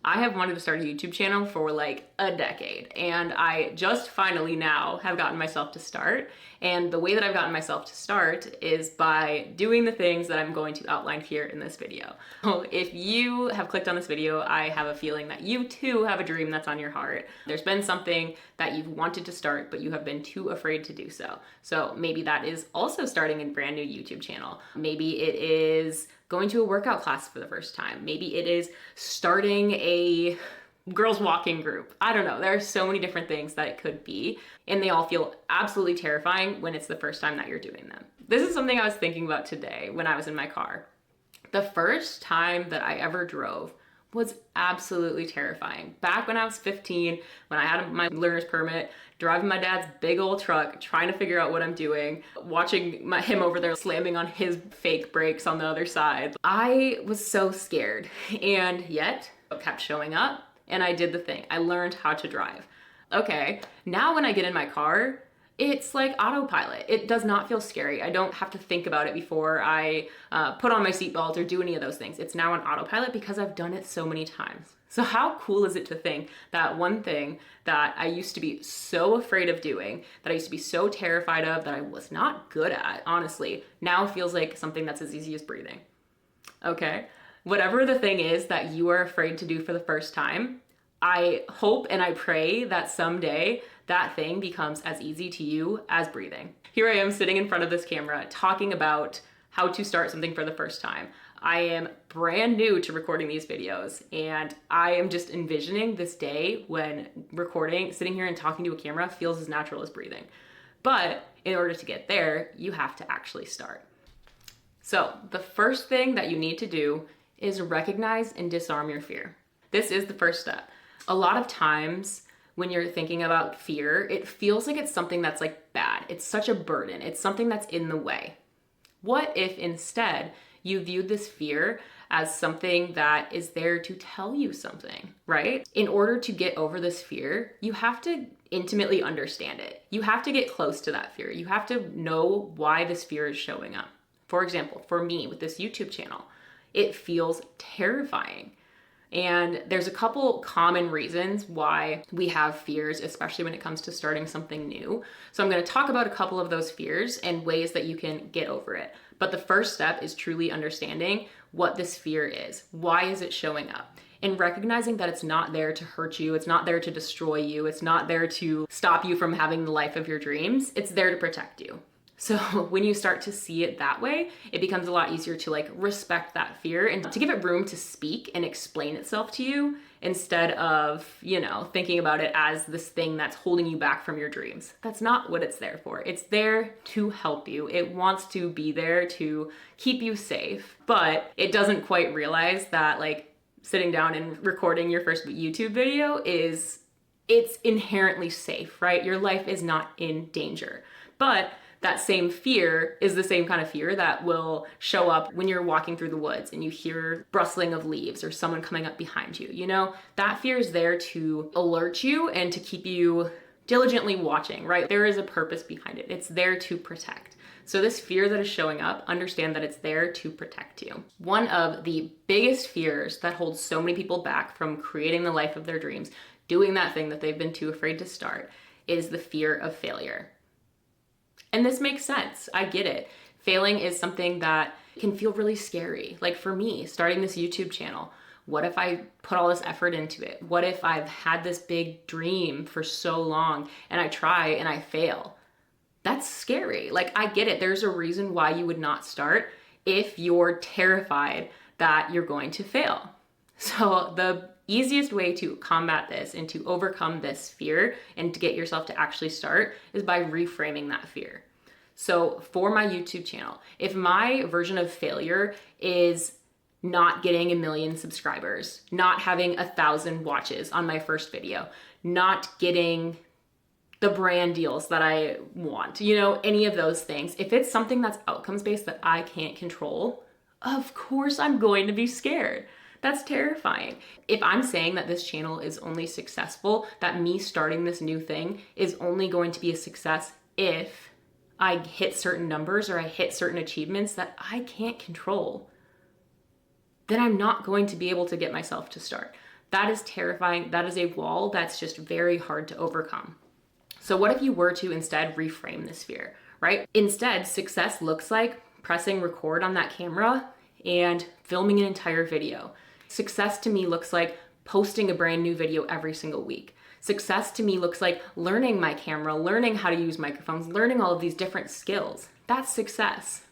I have wanted to start a YouTube channel for like a decade, and I just finally now have gotten myself to start. And the way that I've gotten myself to start is by doing the things that I'm going to outline here in this video. So if you have clicked on this video, I have a feeling that you too have a dream that's on your heart. There's been something that you've wanted to start, but you have been too afraid to do so. So maybe that is also starting a brand new YouTube channel. Maybe it is going to a workout class for the first time. Maybe it is starting a girls walking group. I don't know. There are so many different things that it could be, and they all feel absolutely terrifying when it's the first time that you're doing them. This is something I was thinking about today when I was in my car. The first time that I ever drove was absolutely terrifying. Back when I was 15, when I had my learner's permit, driving my dad's big old truck, trying to figure out what I'm doing, watching him over there slamming on his fake brakes on the other side. I was so scared, and yet I kept showing up and I did the thing. I learned how to drive. Okay, now when I get in my car, it's like autopilot. It does not feel scary. I don't have to think about it before I put on my seatbelt or do any of those things. It's now on autopilot because I've done it so many times. So how cool is it to think that one thing that I used to be so afraid of doing, that I used to be so terrified of, that I was not good at, honestly, now feels like something that's as easy as breathing. Okay? Whatever the thing is that you are afraid to do for the first time, I hope and I pray that someday that thing becomes as easy to you as breathing. Here I am sitting in front of this camera talking about how to start something for the first time. I am brand new to recording these videos, and I am just envisioning this day when recording, sitting here and talking to a camera feels as natural as breathing. But in order to get there, you have to actually start. So the first thing that you need to do is recognize and disarm your fear. This is the first step. A lot of times when you're thinking about fear, it feels like it's something that's like bad. It's such a burden. It's something that's in the way. What if instead you viewed this fear as something that is there to tell you something, right? In order to get over this fear, you have to intimately understand it. You have to get close to that fear. You have to know why this fear is showing up. For example, for me with this YouTube channel, it feels terrifying. And there's a couple common reasons why we have fears, especially when it comes to starting something new. So I'm going to talk about a couple of those fears and ways that you can get over it. But the first step is truly understanding what this fear is. Why is it showing up? And recognizing that it's not there to hurt you. It's not there to destroy you. It's not there to stop you from having the life of your dreams. It's there to protect you. So when you start to see it that way, it becomes a lot easier to like respect that fear and to give it room to speak and explain itself to you instead of, thinking about it as this thing that's holding you back from your dreams. That's not what it's there for. It's there to help you. It wants to be there to keep you safe, but it doesn't quite realize that like sitting down and recording your first YouTube video it's inherently safe, right? Your life is not in danger. But that same fear is the same kind of fear that will show up when you're walking through the woods and you hear rustling of leaves or someone coming up behind you. That fear is there to alert you and to keep you diligently watching, right? There is a purpose behind it. It's there to protect. So this fear that is showing up, understand that it's there to protect you. One of the biggest fears that holds so many people back from creating the life of their dreams, doing that thing that they've been too afraid to start, is the fear of failure. And this makes sense. I get it. Failing is something that can feel really scary. Like for me, starting this YouTube channel, what if I put all this effort into it? What if I've had this big dream for so long and I try and I fail? That's scary. Like I get it. There's a reason why you would not start if you're terrified that you're going to fail. So the easiest way to combat this and to overcome this fear and to get yourself to actually start is by reframing that fear. So for my YouTube channel, if my version of failure is not getting 1 million subscribers, not having 1,000 watches on my first video, not getting the brand deals that I want, any of those things, if it's something that's outcomes based that I can't control, of course I'm going to be scared. That's terrifying. If I'm saying that this channel is only successful, that me starting this new thing is only going to be a success if I hit certain numbers or I hit certain achievements that I can't control, then I'm not going to be able to get myself to start. That is terrifying. That is a wall that's just very hard to overcome. So what if you were to instead reframe this fear, right? Instead, success looks like pressing record on that camera and filming an entire video. Success to me looks like posting a brand new video every single week. Success to me looks like learning my camera, learning how to use microphones, learning all of these different skills. That's success.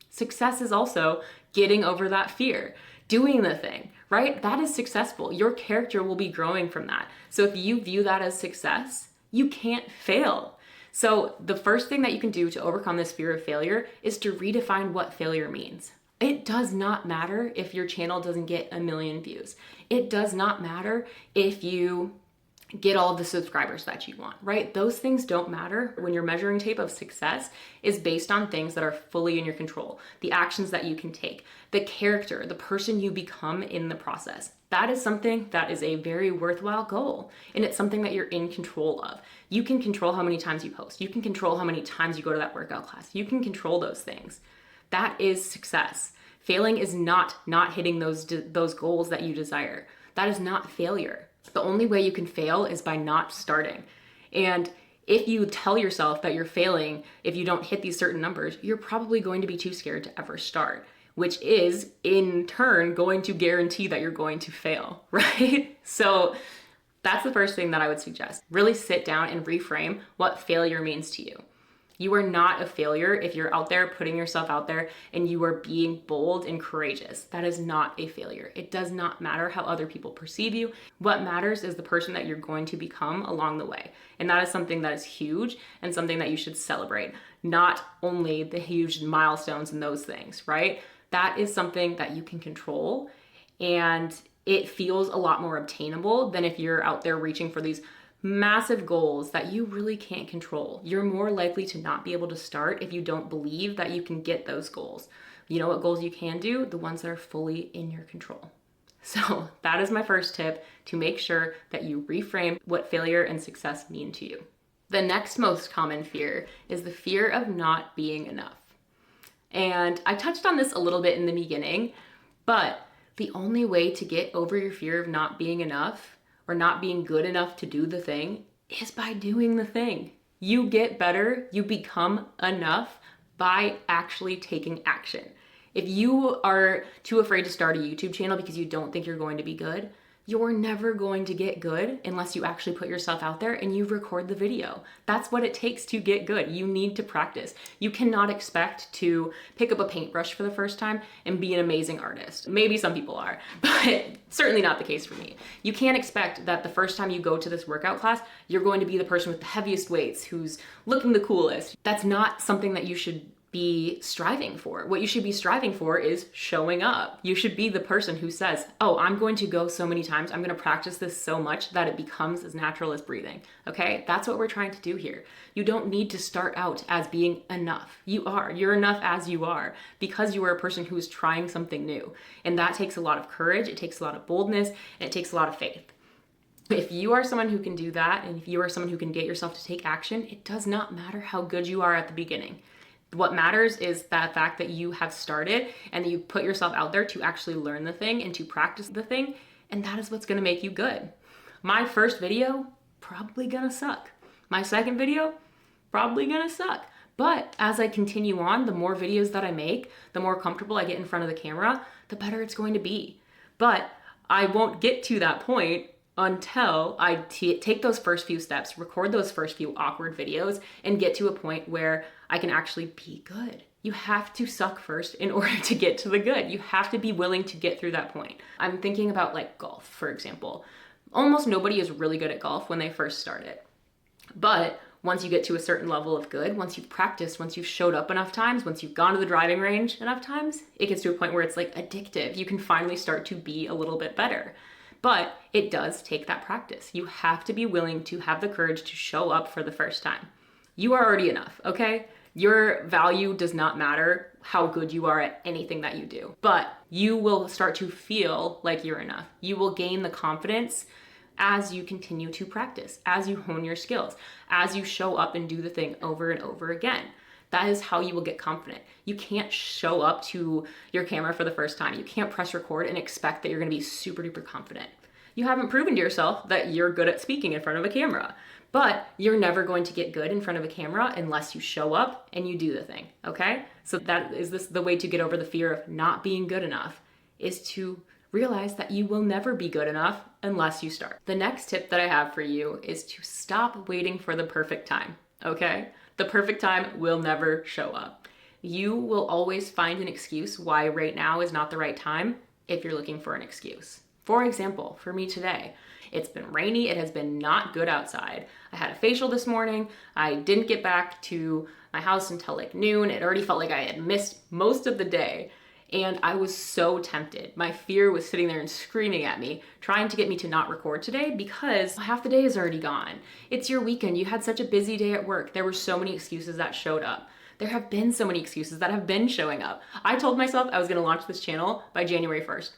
Success is also getting over that fear, doing the thing, right? That is successful. Your character will be growing from that. So if you view that as success, you can't fail. So the first thing that you can do to overcome this fear of failure is to redefine what failure means. It does not matter if your channel doesn't get 1 million views. It does not matter if you get all of the subscribers that you want, right? Those things don't matter when your measuring tape of success is based on things that are fully in your control, the actions that you can take, the character, the person you become in the process. That is something that is a very worthwhile goal, and it's something that you're in control of. You can control how many times you post. You can control how many times you go to that workout class. You can control those things. That is success. Failing is not hitting those goals that you desire. That is not failure. The only way you can fail is by not starting. And if you tell yourself that you're failing if you don't hit these certain numbers, you're probably going to be too scared to ever start, which is in turn going to guarantee that you're going to fail, right? So that's the first thing that I would suggest. Really sit down and reframe what failure means to you. You are not a failure if you're out there putting yourself out there and you are being bold and courageous. That is not a failure. It does not matter how other people perceive you. What matters is the person that you're going to become along the way. And that is something that is huge and something that you should celebrate, not only the huge milestones and those things, right? That is something that you can control, and it feels a lot more obtainable than if you're out there reaching for these massive goals that you really can't control. You're more likely to not be able to start if you don't believe that you can get those goals. You know what goals you can do? The ones that are fully in your control. So that is my first tip, to make sure that you reframe what failure and success mean to you. The next most common fear is the fear of not being enough. And I touched on this a little bit in the beginning, but the only way to get over your fear of not being enough or not being good enough to do the thing is by doing the thing. You get better, you become enough by actually taking action. If you are too afraid to start a YouTube channel because you don't think you're going to be good, you're never going to get good unless you actually put yourself out there and you record the video. That's what it takes to get good. You need to practice. You cannot expect to pick up a paintbrush for the first time and be an amazing artist. Maybe some people are, but certainly not the case for me. You can't expect that the first time you go to this workout class, you're going to be the person with the heaviest weights, who's looking the coolest. That's not something that you should be striving for. What you should be striving for is showing up. You should be the person who says, oh, I'm going to go so many times, I'm going to practice this so much that it becomes as natural as breathing. Okay? That's what we're trying to do here. You don't need to start out as being enough. You're enough as you are, because you are a person who is trying something new. And that takes a lot of courage, it takes a lot of boldness, and it takes a lot of faith. If you are someone who can do that, and if you are someone who can get yourself to take action, it does not matter how good you are at the beginning. What matters is the fact that you have started and that you put yourself out there to actually learn the thing and to practice the thing, and that is what's gonna make you good. My first video, probably gonna suck. My second video, probably gonna suck. But as I continue on, the more videos that I make, the more comfortable I get in front of the camera, the better it's going to be. But I won't get to that point until I take those first few steps, record those first few awkward videos, and get to a point where I can actually be good. You have to suck first in order to get to the good. You have to be willing to get through that point. I'm thinking about like golf, for example. Almost nobody is really good at golf when they first start it. But once you get to a certain level of good, once you've practiced, once you've showed up enough times, once you've gone to the driving range enough times, it gets to a point where it's like addictive. You can finally start to be a little bit better. But it does take that practice. You have to be willing to have the courage to show up for the first time. You are already enough, okay? Your value does not matter how good you are at anything that you do, but you will start to feel like you're enough. You will gain the confidence as you continue to practice, as you hone your skills, as you show up and do the thing over and over again. That is how you will get confident. You can't show up to your camera for the first time. You can't press record and expect that you're gonna be super duper confident. you haven't proven to yourself that you're good at speaking in front of a camera. But you're never going to get good in front of a camera unless you show up and you do the thing, okay? So that is the way to get over the fear of not being good enough, is to realize that you will never be good enough unless you start. The next tip that I have for you is to stop waiting for the perfect time, okay? The perfect time will never show up. You will always find an excuse why right now is not the right time if you're looking for an excuse. For example, for me today, it's been rainy, it has been not good outside. I had a facial this morning, I didn't get back to my house until like noon. It already felt like I had missed most of the day, and I was so tempted. My fear was sitting there and screaming at me, trying to get me to not record today because half the day is already gone. It's your weekend, you had such a busy day at work. There were so many excuses that showed up. There have been so many excuses that have been showing up. I told myself I was gonna launch this channel by January 1st.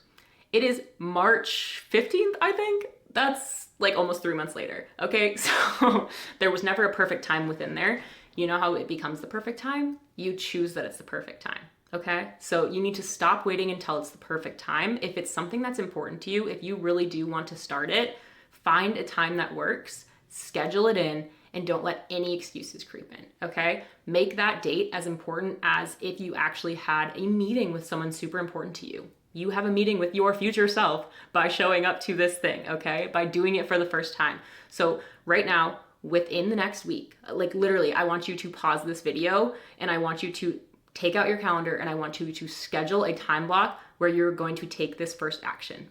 It is March 15th, I think. That's like almost 3 months later, okay? So there was never a perfect time within there. You know how it becomes the perfect time? You choose that it's the perfect time, okay? So you need to stop waiting until it's the perfect time. If it's something that's important to you, if you really do want to start it, find a time that works, schedule it in, and don't let any excuses creep in, okay? Make that date as important as if you actually had a meeting with someone super important to you. You have a meeting with your future self by showing up to this thing, okay? By doing it for the first time. So right now, within the next week, like literally, I want you to pause this video and I want you to take out your calendar and I want you to schedule a time block where you're going to take this first action.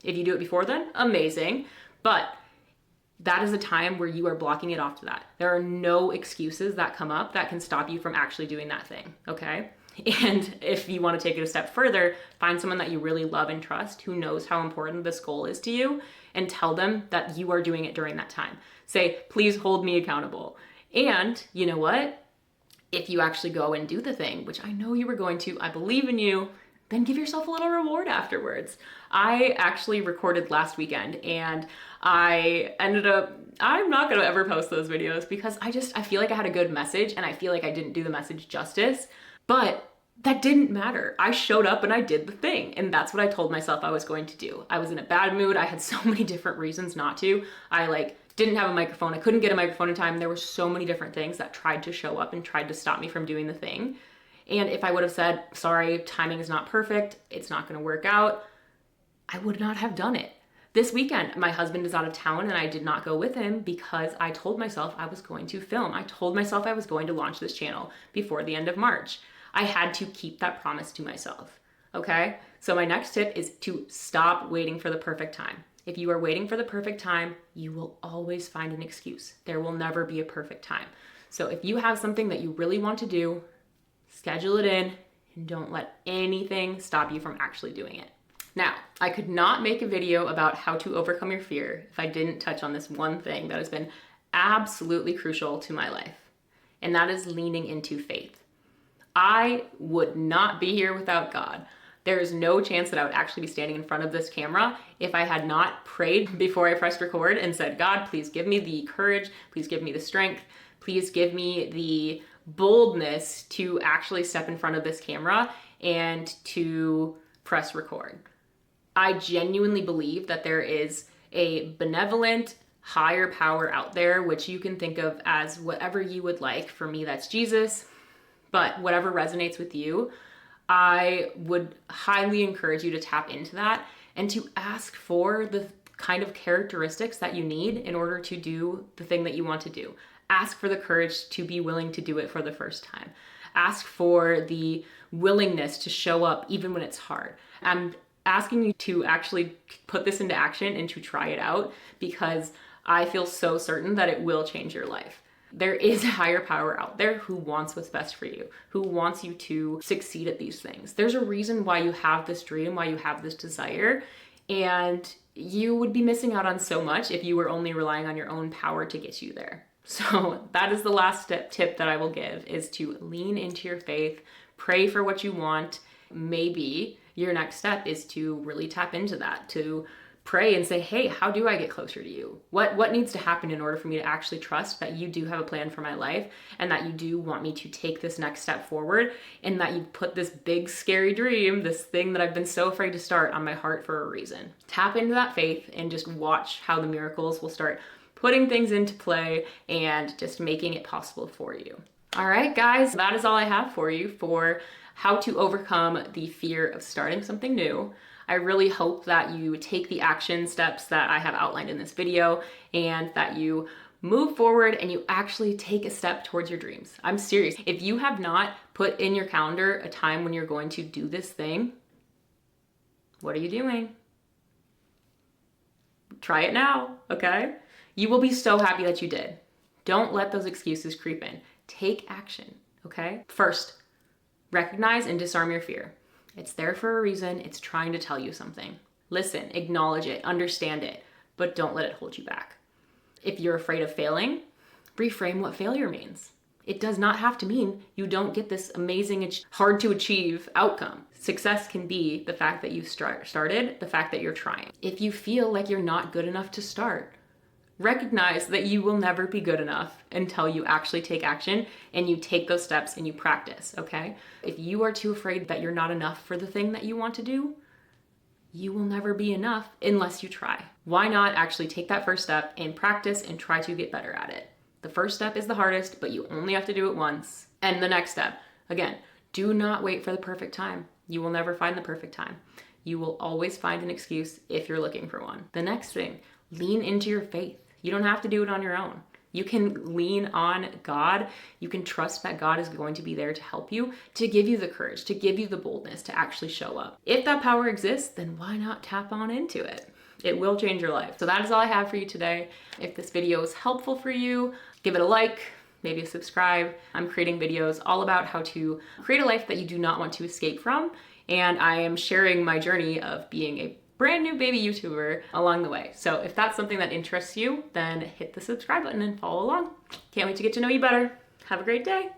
If you do it before then, amazing. But that is a time where you are blocking it off to that. There are no excuses that come up that can stop you from actually doing that thing, okay? And if you want to take it a step further, find someone that you really love and trust who knows how important this goal is to you and tell them that you are doing it during that time. Say, please hold me accountable. And you know what? If you actually go and do the thing, which I know you were going to, I believe in you, then give yourself a little reward afterwards. I actually recorded last weekend and I'm not gonna ever post those videos because I feel like I had a good message and I feel like I didn't do the message justice. But that didn't matter. I showed up and I did the thing. And that's what I told myself I was going to do. I was in a bad mood. I had so many different reasons not to. I didn't have a microphone. I couldn't get a microphone in time. There were so many different things that tried to show up and tried to stop me from doing the thing. And if I would have said, sorry, timing is not perfect, it's not gonna work out, I would not have done it. This weekend, my husband is out of town and I did not go with him because I told myself I was going to film. I told myself I was going to launch this channel before the end of March. I had to keep that promise to myself, okay? So my next tip is to stop waiting for the perfect time. If you are waiting for the perfect time, you will always find an excuse. There will never be a perfect time. So if you have something that you really want to do, schedule it in and don't let anything stop you from actually doing it. Now, I could not make a video about how to overcome your fear if I didn't touch on this one thing that has been absolutely crucial to my life, and that is leaning into faith. I would not be here without God. There is no chance that I would actually be standing in front of this camera if I had not prayed before I pressed record and said, God, please give me the courage, please give me the strength, please give me the boldness to actually step in front of this camera and to press record. I genuinely believe that there is a benevolent, higher power out there, which you can think of as whatever you would like. For me, that's Jesus. But whatever resonates with you, I would highly encourage you to tap into that and to ask for the kind of characteristics that you need in order to do the thing that you want to do. Ask for the courage to be willing to do it for the first time. Ask for the willingness to show up even when it's hard. I'm asking you to actually put this into action and to try it out because I feel so certain that it will change your life. There is a higher power out there who wants what's best for you, who wants you to succeed at these things. There's a reason why you have this dream, why you have this desire, and you would be missing out on so much if you were only relying on your own power to get you there. So that is the last tip that I will give, is to lean into your faith, pray for what you want. Maybe your next step is to really tap into that, to Pray and say, hey, how do I get closer to you? What needs to happen in order for me to actually trust that you do have a plan for my life and that you do want me to take this next step forward, and that you put this big scary dream, this thing that I've been so afraid to start, on my heart for a reason. Tap into that faith and just watch how the miracles will start putting things into play and just making it possible for you. All right, guys, that is all I have for you for how to overcome the fear of starting something new. I really hope that you take the action steps that I have outlined in this video and that you move forward and you actually take a step towards your dreams. I'm serious. If you have not put in your calendar a time when you're going to do this thing, what are you doing? Try it now, okay? You will be so happy that you did. Don't let those excuses creep in. Take action, okay? First, recognize and disarm your fear. It's there for a reason. It's trying to tell you something. Listen, acknowledge it, understand it, but don't let it hold you back. If you're afraid of failing, reframe what failure means. It does not have to mean you don't get this amazing, hard to achieve outcome. Success can be the fact that you started, the fact that you're trying. If you feel like you're not good enough to start, recognize that you will never be good enough until you actually take action and you take those steps and you practice, okay? If you are too afraid that you're not enough for the thing that you want to do, you will never be enough unless you try. Why not actually take that first step and practice and try to get better at it? The first step is the hardest, but you only have to do it once. And the next step, again, do not wait for the perfect time. You will never find the perfect time. You will always find an excuse if you're looking for one. The next thing, lean into your faith. You don't have to do it on your own. You can lean on God. You can trust that God is going to be there to help you, to give you the courage, to give you the boldness to actually show up. If that power exists, then why not tap on into it? It will change your life. So that is all I have for you today. If this video is helpful for you, give it a like, maybe a subscribe. I'm creating videos all about how to create a life that you do not want to escape from. And I am sharing my journey of being a brand new baby YouTuber along the way. So if that's something that interests you, then hit the subscribe button and follow along. Can't wait to get to know you better. Have a great day.